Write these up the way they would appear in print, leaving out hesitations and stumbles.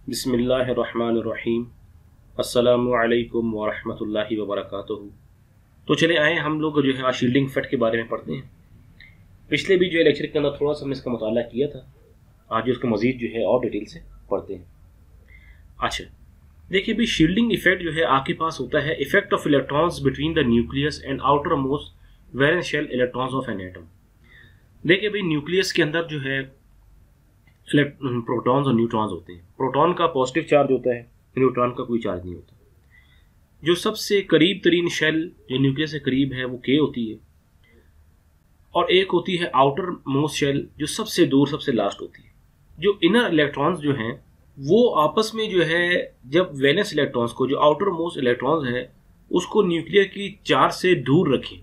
बिस्मिल्लाहिर्रहमानिर्रहीम। अस्सलामु अलैकुम वरहमतुल्लाहि वबरकातुहू। तो चले आए हम लोग जो है आज शील्डिंग इफेक्ट के बारे में पढ़ते हैं। पिछले भी जो है लेक्चर के अंदर थोड़ा सा हमने इसका मुताला किया था, आज उसका मजीद जो है और डिटेल से पढ़ते हैं। अच्छा देखिए भी शील्डिंग इफेक्ट जो है आपके पास होता है effect of electrons between the nucleus and outer most valence shell electrons of an atom. देखिए भाई न्यूक्लियस के अंदर जो है प्रोटॉन्स और न्यूट्रॉन्स होते हैं। प्रोटॉन का पॉजिटिव चार्ज होता है, न्यूट्रॉन का कोई चार्ज नहीं होता। जो सबसे करीब तरीन शेल जो न्यूक्लियस से करीब है वो के होती है, और एक होती है आउटर मोस्ट शेल जो सबसे दूर सबसे लास्ट होती है। जो इनर इलेक्ट्रॉन्स जो हैं वो आपस में जो है जब वैलेंस इलेक्ट्रॉन्स को जो आउटर मोस्ट इलेक्ट्रॉन्स है उसको न्यूक्लियर की चार्ज से दूर रखें,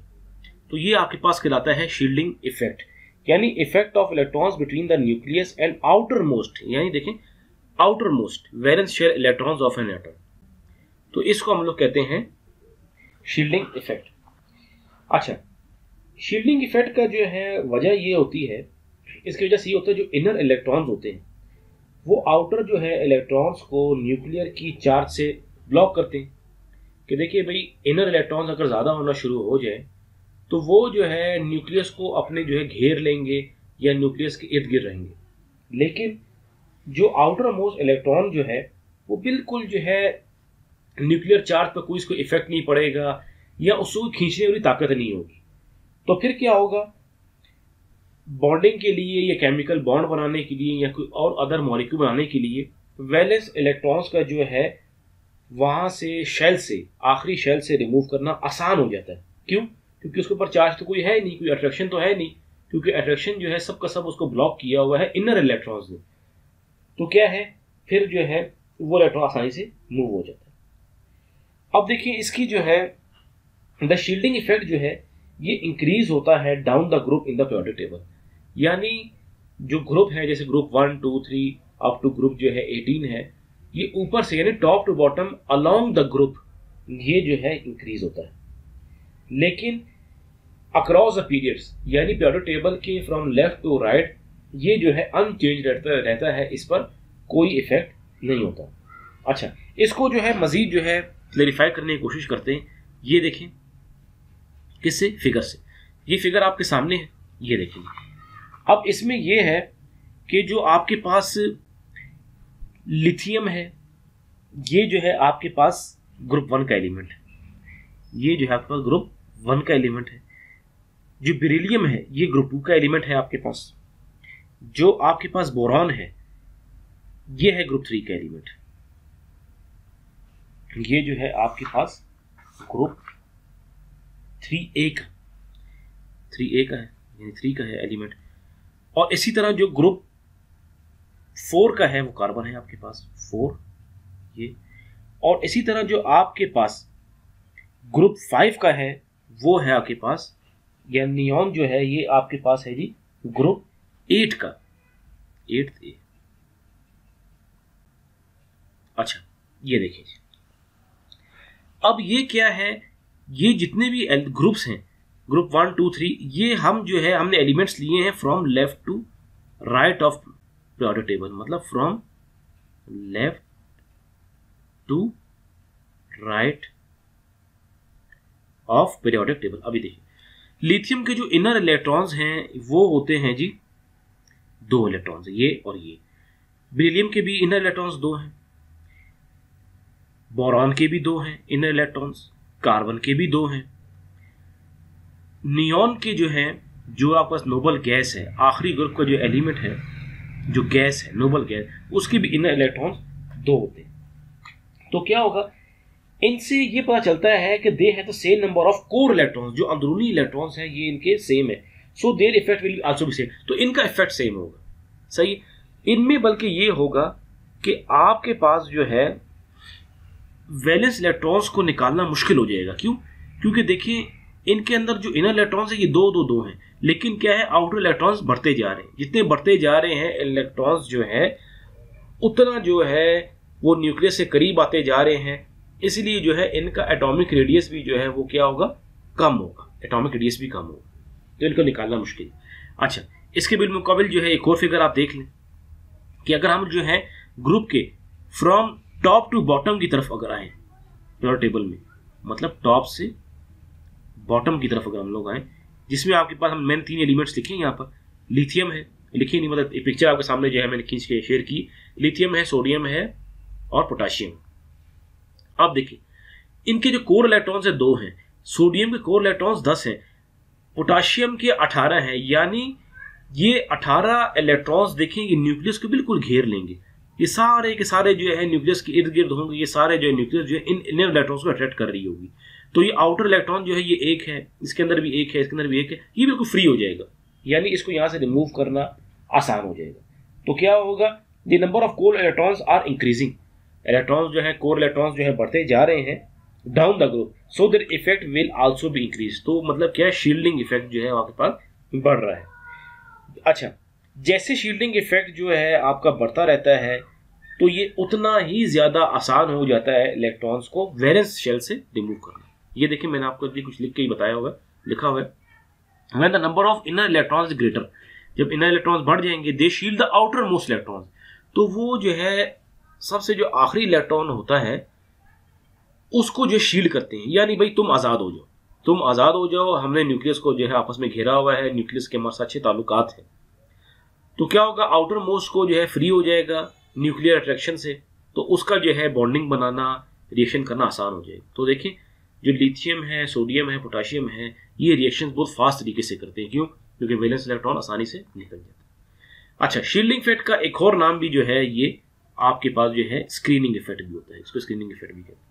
तो ये आपके पास कहलाता है शील्डिंग इफेक्ट, यानी effect of electrons between the nucleus and outer most, यानी देखें outer most valence shell electrons of an atom. तो इसको हम लोग कहते हैं शील्डिंग इफेक्ट। अच्छा शील्डिंग इफेक्ट का जो है वजह ये होती है, इसकी वजह से ये होता है जो इनर इलेक्ट्रॉन्स होते हैं वो आउटर जो है इलेक्ट्रॉन्स को न्यूक्लियर की चार्ज से ब्लॉक करते हैं। कि देखिए भाई इनर इलेक्ट्रॉन्स अगर ज़्यादा होना शुरू हो जाए तो वो जो है न्यूक्लियस को अपने जो है घेर लेंगे या न्यूक्लियस के इर्द गिर्द रहेंगे, लेकिन जो आउटर मोस्ट इलेक्ट्रॉन जो है वो बिल्कुल जो है न्यूक्लियर चार्ज पर कोई इसको इफेक्ट नहीं पड़ेगा या उसको खींचने वाली ताकत नहीं होगी। तो फिर क्या होगा, बॉन्डिंग के लिए या केमिकल बॉन्ड बनाने के लिए या कोई और अदर मॉलिक्यूल बनाने के लिए वैलेंस इलेक्ट्रॉन्स का जो है वहां से शेल से आखिरी शेल से रिमूव करना आसान हो जाता है। क्यों? क्योंकि उसके ऊपर चार्ज तो कोई है नहीं, कोई अट्रैक्शन तो है नहीं, क्योंकि अट्रैक्शन जो है सब का सब उसको ब्लॉक किया हुआ है इनर इलेक्ट्रॉन्स ने। तो क्या है फिर जो है वो इलेक्ट्रॉन आसानी से मूव हो जाता है। अब देखिए इसकी जो है द शील्डिंग इफेक्ट जो है ये इंक्रीज होता है down the group in the periodic table, यानी जो ग्रुप है जैसे ग्रुप 1 2 3 अप टू ग्रुप जो है 18 है, ये ऊपर से यानी top to bottom along the group ये जो है इंक्रीज होता है। लेकिन अक्रॉस द पीरियड्स यानी पीरियोडिक टेबल के फ्रॉम लेफ्ट टू राइट ये जो है अनचेंज रहता है, इस पर कोई इफेक्ट नहीं होता। अच्छा इसको जो है मजीद जो है क्लैरिफाई करने की कोशिश करते हैं। ये देखें किससे, फिगर से। ये फिगर आपके सामने है, ये देखें। अब इसमें ये है कि जो आपके पास लिथियम है ये जो है आपके पास ग्रुप 1 का एलिमेंट है, ये जो है आपके पास ग्रुप 1 का एलिमेंट है। जो बेरिलियम है ये ग्रुप 2 का एलिमेंट है आपके पास। जो आपके पास बोरॉन है ये है ग्रुप 3 का एलिमेंट। ये जो है आपके पास ग्रुप 3A का है, यानी 3 का है एलिमेंट। और इसी तरह जो ग्रुप 4 का है वो कार्बन है आपके पास 4 ये। और इसी तरह जो आपके पास ग्रुप 5 का है वो है आपके पास, या नियॉन जो है ये आपके पास है जी ग्रुप 8 का, 8th A। अच्छा ये देखिए अब ये क्या है, ये जितने भी ग्रुप्स हैं ग्रुप 1 2 3 ये हम जो है हमने एलिमेंट्स लिए हैं from left to right of periodic table, मतलब from left to right of periodic table. अभी देखिए लिथियम के जो इनर इलेक्ट्रॉन्स हैं वो होते हैं जी 2 इलेक्ट्रॉन्स, ये और ये। बेरिलियम के भी इनर इलेक्ट्रॉन्स 2 हैं, बोरॉन के भी 2 हैं इनर इलेक्ट्रॉन्स, कार्बन के भी 2 हैं। नियॉन के जो है जो आपके पास नोबल गैस है, आखिरी ग्रुप का जो एलिमेंट है जो गैस है नोबल गैस, उसके भी इनर इलेक्ट्रॉन्स 2 होते हैं। तो क्या होगा, इनसे ये पता चलता है कि they have the same number of core electrons, जो अंदरूनी इलेक्ट्रॉन्स हैं ये इनके सेम है। So their effect will also be same, तो इनका इफेक्ट सेम होगा। सही, इनमें बल्कि ये होगा कि आपके पास जो है वैलेंस इलेक्ट्रॉन्स को निकालना मुश्किल हो जाएगा। क्यों? क्योंकि देखिए इनके अंदर जो इनर इलेक्ट्रॉन्स है ये 2 2 2 हैं, लेकिन क्या है आउटर इलेक्ट्रॉन्स बढ़ते जा रहे हैं। जितने बढ़ते जा रहे हैं इलेक्ट्रॉन्स जो है उतना जो है वो न्यूक्लियस से करीब आते जा रहे हैं, इसलिए जो है इनका एटॉमिक रेडियस भी जो है वो क्या होगा, कम होगा, एटॉमिक रेडियस भी कम होगा, तो इनको निकालना मुश्किल है। अच्छा इसके बिलमुकाबिल जो है एक और फिगर आप देख लें कि अगर हम जो है ग्रुप के फ्रॉम टॉप टू बॉटम की तरफ अगर आए पीरियोडिक टेबल में, मतलब टॉप से बॉटम की तरफ अगर हम लोग आए, जिसमें आपके पास हम मैंने 3 एलिमेंट्स लिखे हैं यहाँ पर। लिथियम है, लिखिए नहीं मतलब पिक्चर आपके सामने जो है मैंने खींच के शेयर की। लिथियम है, सोडियम है और पोटाशियम। अब देखिए इनके जो कोर इलेक्ट्रॉन्स है 2 हैं, सोडियम के कोर इलेक्ट्रॉन्स 10 हैं, पोटाशियम के 18 हैं। यानी ये 18 इलेक्ट्रॉन्स देखें ये न्यूक्लियस को बिल्कुल घेर लेंगे। ये सारे के सारे जो है न्यूक्लियस के इर्द गिर्द होंगे। ये सारे जो है न्यूक्लियस जो है इन इनर इलेक्ट्रॉन्स को अट्रैक्ट कर रही होगी। तो ये आउटर इलेक्ट्रॉन जो है ये एक है, इसके अंदर भी एक है, इसके अंदर भी एक है, ये बिल्कुल फ्री हो जाएगा। यानी इसको यहां से रिमूव करना आसान हो जाएगा। तो क्या होगा, the number of core electrons are increasing, electrons जो है कोर इलेक्ट्रॉन्स जो है बढ़ते जा रहे हैं down the group, so their effect will also be increase. तो मतलब क्या है, शील्डिंग इफेक्ट जो है आपके पास बढ़ रहा है। अच्छा, जैसे शील्डिंग इफेक्ट जो है आपका बढ़ता रहता है तो ये उतना ही ज्यादा आसान हो जाता है इलेक्ट्रॉन्स को वैलेंस शेल से रिमूव करना। ये देखिए मैंने आपको अभी कुछ लिख के ही बताया हुआ है, लिखा हुआ है when the number of inner electrons greater, जब इनर इलेक्ट्रॉन्स बढ़ जाएंगे, they shield the outer most electrons, तो वो जो है सबसे जो आखिरी इलेक्ट्रॉन होता है उसको जो शील्ड करते हैं। यानी भाई तुम आजाद हो जाओ, तुम आजाद हो जाओ, हमने न्यूक्लियस को जो है आपस में घेरा हुआ है, न्यूक्लियस के हमारे साथ अच्छे ताल्लुकात है। तो क्या होगा, आउटर मोस्ट को जो है फ्री हो जाएगा न्यूक्लियर अट्रैक्शन से, तो उसका जो है बॉन्डिंग बनाना, रिएक्शन करना आसान हो जाएगा। तो देखिए जो लिथियम है, सोडियम है, पोटाशियम है, ये रिएक्शन बहुत फास्ट तरीके से करते हैं। क्यों? क्योंकि वैलेंस इलेक्ट्रॉन आसानी से निकल जाता है। अच्छा, शील्डिंग इफेक्ट का एक और नाम भी जो है ये आपके पास जो है स्क्रीनिंग इफेक्ट भी होता है, इसको स्क्रीनिंग इफेक्ट भी कहते हैं।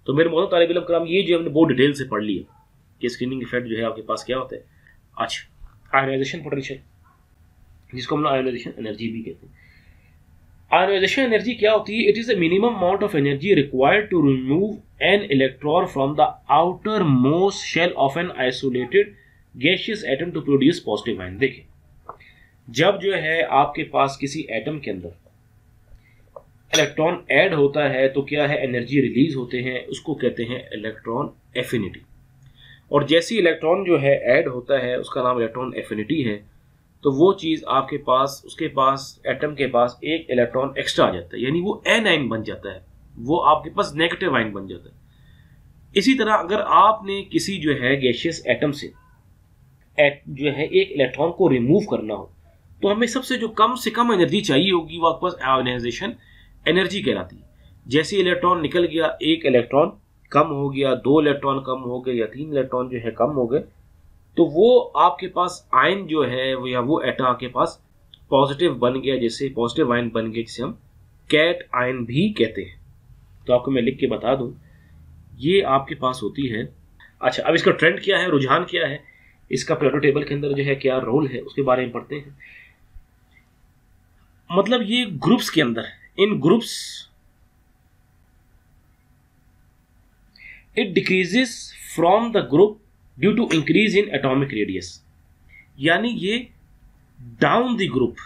तो मेरे मोहतरम तालिब इल्म कराम, ये जो हमने बहुत डिटेल से पढ़ लिया कि स्क्रीनिंग इफेक्ट जो है आपके पास क्या होता है। अच्छा, आयोनाइजेशन पोटेंशियल, जिसको हम लोग आयोनाइजेशन एनर्जी भी कहते हैं। आयोनाइजेशन एनर्जी क्या होती है? It is the minimum amount of energy required to remove an electron from the outer most shell of an isolated gaseous atom to produce positive ion. देखिए जब जो है आपके पास किसी एटम के अंदर इलेक्ट्रॉन ऐड होता है तो क्या है, एनर्जी रिलीज होते हैं, उसको कहते हैं इलेक्ट्रॉन एफिनिटी। और जैसे इलेक्ट्रॉन जो है ऐड होता है उसका नाम इलेक्ट्रॉन एफिनिटी है, तो वो चीज आपके पास, उसके पास एटम के पास एक इलेक्ट्रॉन एक्स्ट्रा आ जाता है, यानी वो एन आयन बन जाता है, वो आपके पास नेगेटिव आयन बन जाता है। इसी तरह अगर आपने किसी जो है गैसियस एटम से जो है एक इलेक्ट्रॉन को रिमूव करना हो तो हमें सबसे जो कम से कम एनर्जी चाहिए होगी वो आपके पास आयोनाइजेशन एनर्जी कहलाती है। जैसे इलेक्ट्रॉन निकल गया, एक इलेक्ट्रॉन कम हो गया, 2 इलेक्ट्रॉन कम हो गए या 3 इलेक्ट्रॉन जो है कम हो गए, तो वो आपके पास आयन जो है वो या वो एटम आपके पास पॉजिटिव बन गया, जैसे पॉजिटिव आयन बन गया, जिसे हम कैट आयन भी कहते हैं। तो आपको मैं लिख के बता दूं, ये आपके पास होती है। अच्छा, अब इसका ट्रेंड क्या है, रुझान क्या है, इसका पीरियोडिक टेबल के अंदर जो है क्या रोल है, उसके बारे में पढ़ते हैं। मतलब ये ग्रुप्स के अंदर, in groups it decreases from the group due to increase in atomic radius. यानी ये डाउन द ग्रुप,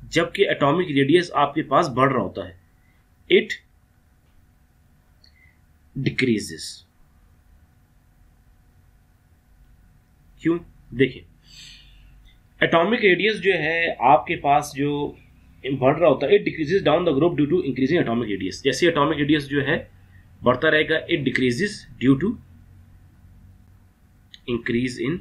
जबकि एटॉमिक रेडियस आपके पास बढ़ रहा होता है, इट डिक्रीजेस। क्यों? देखिए एटॉमिक रेडियस जो है आपके पास जो बढ़ रहा होता है, it decreases down the group due to increasing atomic radius. जैसे एटॉमिक रेडियस जो है बढ़ता रहेगा, it decreases due to increase in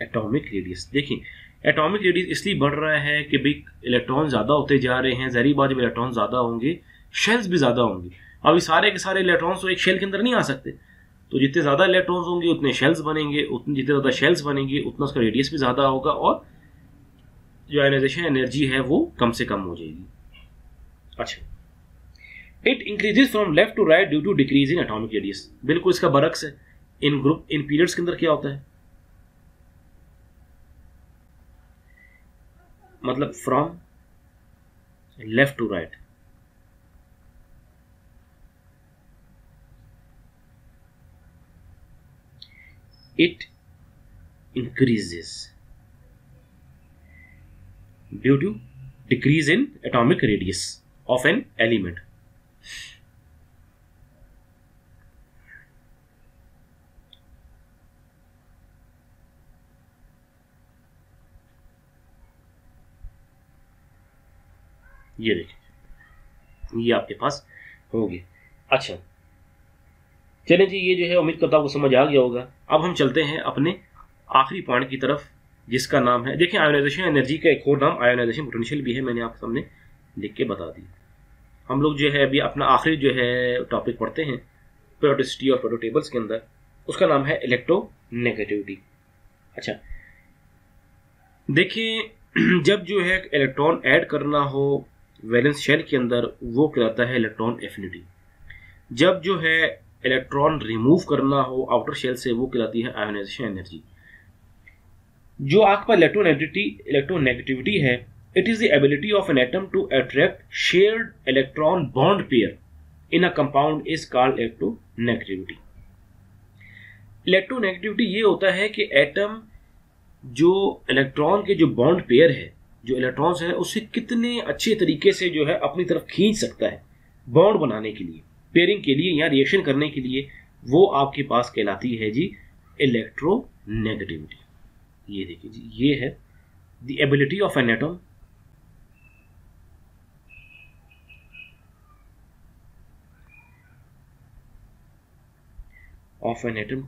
atomic radius. देखिए एटॉमिक रेडियस इसलिए बढ़ रहा है कि भाई इलेक्ट्रॉन ज्यादा होते जा रहे हैं, ज़ाहिर बात जब इलेक्ट्रॉन ज्यादा होंगे शेल्स भी ज्यादा होंगे। अभी सारे के सारे इलेक्ट्रॉन्स तो एक शेल के अंदर नहीं आ सकते, तो जितने ज्यादा इलेक्ट्रॉन्स होंगे उतने शेल्स बनेंगे, उतने जितने ज्यादा शेल्स बनेंगे उतना उसका रेडियस भी ज्यादा होगा और जो आयोनाइजेशन एनर्जी है वो कम से कम हो जाएगी। अच्छा, it increases from left to right due to decrease in atomic radius. बिल्कुल इसका बरक्स है। इन ग्रुप इन पीरियड्स के अंदर क्या होता है, मतलब from left to right, it increases due to decrease in atomic radius of an element. ये देखिए, ये आपके पास हो गया। अच्छा चलें जी, ये जो है उम्मीद करता हूँ आपको समझ आ गया होगा। अब हम चलते हैं अपने आखिरी पॉइंट की तरफ, जिसका नाम है, देखिए आयोनाइजेशन एनर्जी का एक और नाम आयोनाइजेशन पोटेंशियल भी है, मैंने आपके सामने लिख के बता दी। हम लोग जो है अभी अपना आखिरी जो है टॉपिक पढ़ते हैं पीरियोडिसिटी और पीरियोडिक टेबल्स के अंदर, उसका नाम है इलेक्ट्रोनेगेटिविटी। अच्छा देखिए, जब जो है इलेक्ट्रॉन ऐड करना हो वैलेंस शेल के अंदर, वो कहलाता है इलेक्ट्रॉन एफिनिटी। जब जो है इलेक्ट्रॉन रिमूव करना हो आउटर शेल से, वो कहलाती है आयोनाइजेशन एनर्जी। जो आपके पास इलेक्ट्रोनेगेटिविटी है, it is the ability of an atom to attract shared electron bond pair in a compound is called electronegativity. Electronegativity ये होता है कि एटम जो इलेक्ट्रॉन के जो बॉन्ड पेयर है, जो इलेक्ट्रॉन्स है, उसे कितने अच्छे तरीके से जो है अपनी तरफ खींच सकता है बॉन्ड बनाने के लिए, पेयरिंग के लिए या रिएक्शन करने के लिए, वो आपके पास कहलाती है जी इलेक्ट्रोनेगेटिविटी। ये देखिए जी, ये है the ability of an atom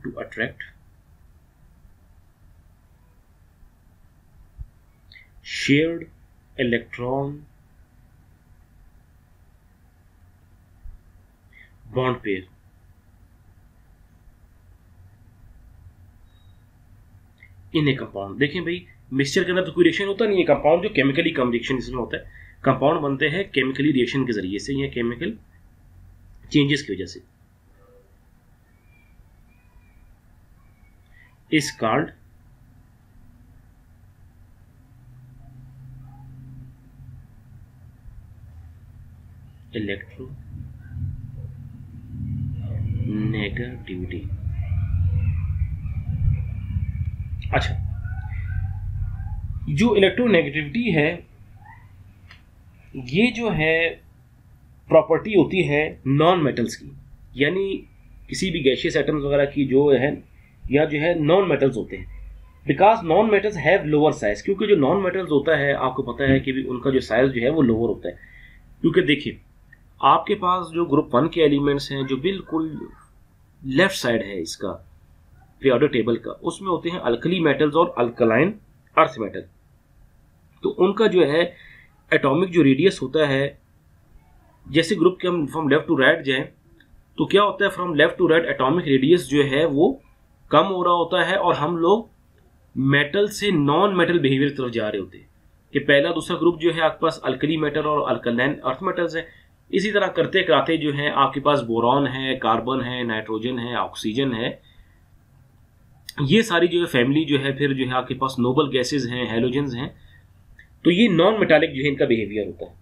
to attract shared electron bond pair in A compound. देखें भाई, मिक्सचर के अंदर तो कोई रिएक्शन होता नहीं है, कंपाउंड जो केमिकली कम रिएक्शन इसमें होता है, कंपाउंड बनते हैं केमिकली रिएक्शन के जरिए से या केमिकल चेंजेस की वजह से। इस कॉल्ड इलेक्ट्रोनेगेटिविटी। अच्छा, जो इलेक्ट्रोनेगेटिविटी है, ये जो है प्रॉपर्टी होती है नॉन मेटल्स की, यानी किसी भी गैशियस एटम्स वगैरह की जो है, या जो है नॉन मेटल्स होते हैं। Because non metals have lower size, क्योंकि जो नॉन मेटल्स होता है आपको पता है कि भी उनका जो साइज जो है वो लोअर होता है। क्योंकि देखिए, आपके पास जो ग्रुप 1 के एलिमेंट्स हैं, जो बिल्कुल लेफ्ट साइड है इसका पीरियोडिक टेबल का, उसमें होते हैं अल्कली मेटल्स और अल्कलाइन अर्थ मेटल। तो उनका जो है एटॉमिक जो रेडियस होता है, जैसे ग्रुप के हम फ्रॉम लेफ्ट टू राइट जाएं, तो क्या होता है, from left to right atomic radius जो है वो कम हो रहा होता है, और हम लोग मेटल से नॉन मेटल बिहेवियर की तरफ जा रहे होते हैं कि पहला दूसरा ग्रुप जो है आपके पास अल्कली मेटल और अल्कलाइन अर्थ मेटल्स है। इसी तरह करते कराते जो है आपके पास बोरॉन है, कार्बन है, नाइट्रोजन है, ऑक्सीजन है, ये सारी जो है फैमिली जो है, फिर जो है आपके पास नोबल गैसेज हैं, हेलोजेंस हैं। तो ये नॉन मेटालिक जो है इनका बिहेवियर होता है।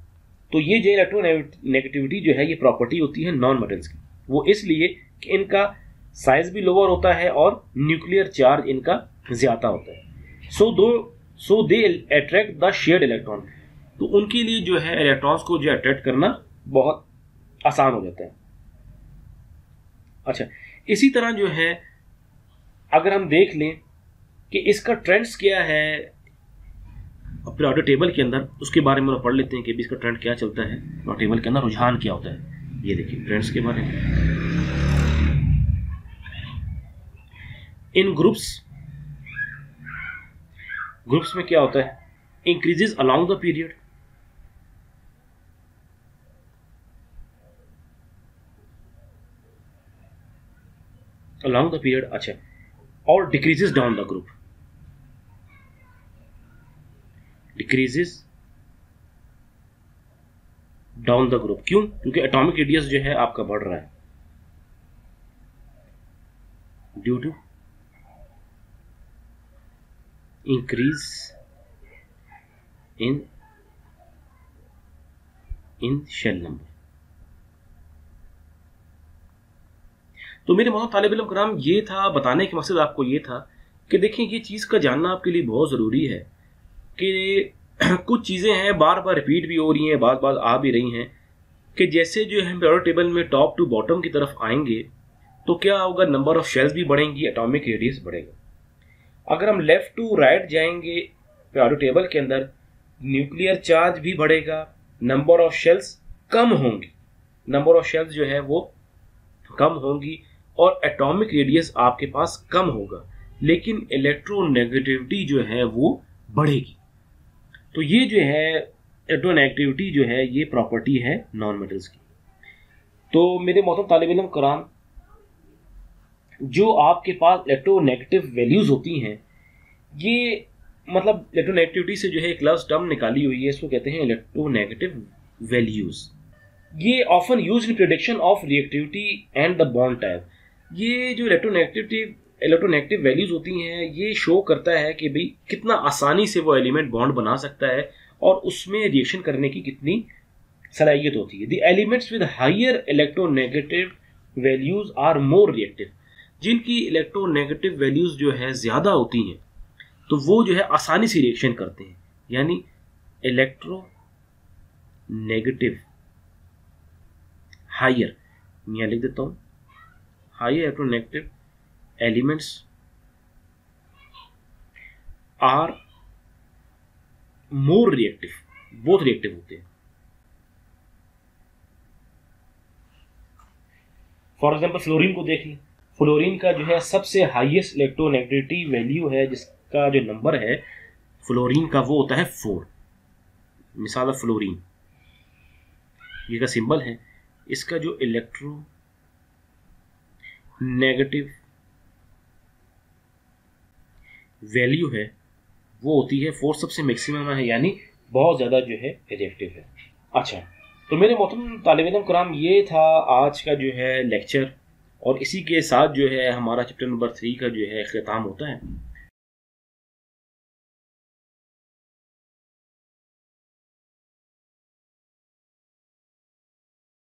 तो ये जो इलेक्ट्रोनेगेटिविटी जो है, ये प्रॉपर्टी होती है नॉन मेटल्स की। वो इसलिए कि इनका साइज भी लोअर होता है और न्यूक्लियर चार्ज इनका ज्यादा होता है। So they attract the shared electron. तो उनके लिए जो है इलेक्ट्रॉन्स को जो अट्रैक्ट करना बहुत आसान हो जाता है। अच्छा, इसी तरह जो है अगर हम देख लें कि इसका ट्रेंड्स क्या है पीरियोडिक टेबल के अंदर, उसके बारे में पढ़ लेते हैं कि इसका ट्रेंड क्या चलता है, पीरियोडिक टेबल के अंदर रुझान क्या होता है। ये देखिए ट्रेंड्स के बारे में। इन ग्रुप्स में क्या होता है, इंक्रीजेस अलोंग द पीरियड, अच्छा, और डिक्रीजेस डाउन द ग्रुप, क्यों? क्योंकि एटॉमिक रेडियस जो है आपका बढ़ रहा है due to increase in shell number. तो मेरे मोहम्मद तालिब इल्म कराम, ये था बताने का मकसद आपको ये था कि देखिए, ये चीज़ का जानना आपके लिए बहुत ज़रूरी है कि कुछ चीज़ें हैं बार बार रिपीट भी हो रही हैं, बार बार आ भी रही हैं, कि जैसे जो हम पीरियोडिक टेबल में टॉप टू बॉटम की तरफ आएंगे तो क्या होगा, नंबर ऑफ शेल्स भी बढ़ेंगी, एटॉमिक रेडियस बढ़ेगा। अगर हम लेफ्ट टू राइट जाएंगे पीरियोडिक टेबल के अंदर, न्यूक्लियर चार्ज भी बढ़ेगा, नंबर ऑफ शेल्स कम होंगी, नंबर ऑफ शेल्स जो है वो कम होंगी और एटॉमिक रेडियस आपके पास कम होगा, लेकिन इलेक्ट्रोनेगेटिविटी जो है वो बढ़ेगी। तो ये जो है इलेक्ट्रोनेगेटिविटी जो है ये प्रॉपर्टी है नॉन मेटल्स की। तो मेरे मोहतरम तालिब इल्म कराम, जो आपके पास इलेक्ट्रोनेगेटिव वैल्यूज होती हैं, ये मतलब इलेक्ट्रोनेगेटिविटी से जो है एक लफ्ज़ टर्म निकाली हुई है, इसको कहते हैं इलेक्ट्रोनेगेटिव वैल्यूज। ये often used in prediction of reactivity and the bond type. ये जो इलेक्ट्रोनेगेटिव वैल्यूज होती हैं, ये शो करता है कि भाई कितना आसानी से वो एलिमेंट बॉन्ड बना सकता है और उसमें रिएक्शन करने की कितनी सलाहियत होती है। The elements with higher electronegative values are more reactive. जिनकी इलेक्ट्रोनेगेटिव वैल्यूज जो है ज़्यादा होती हैं तो वो जो है आसानी से रिएक्शन करते हैं, यानी इलेक्ट्रो नेगेटिव हायर, मैं लिख देता हूँ, higher electronegative elements are more reactive, बहुत रिएक्टिव होते हैं। फॉर एग्जाम्पल फ्लोरीन को देख लें। फ्लोरीन का जो है सबसे हाईएस्ट इलेक्ट्रोनेगेटिविटी वैल्यू है, जिसका जो नंबर है फ्लोरीन का वो होता है 4। मिसाल है फ्लोरीन, ये का सिंबल है, इसका जो इलेक्ट्रो नेगेटिव वैल्यू है वो होती है 4, सबसे मैक्सिमम है, यानी बहुत ज़्यादा जो है रिएक्टिव है। अच्छा, तो मेरे मोहतरम तालिब इल्म कराम, ये था आज का जो है लेक्चर, और इसी के साथ जो है हमारा चैप्टर नंबर 3 का जो है ख़त्म होता है।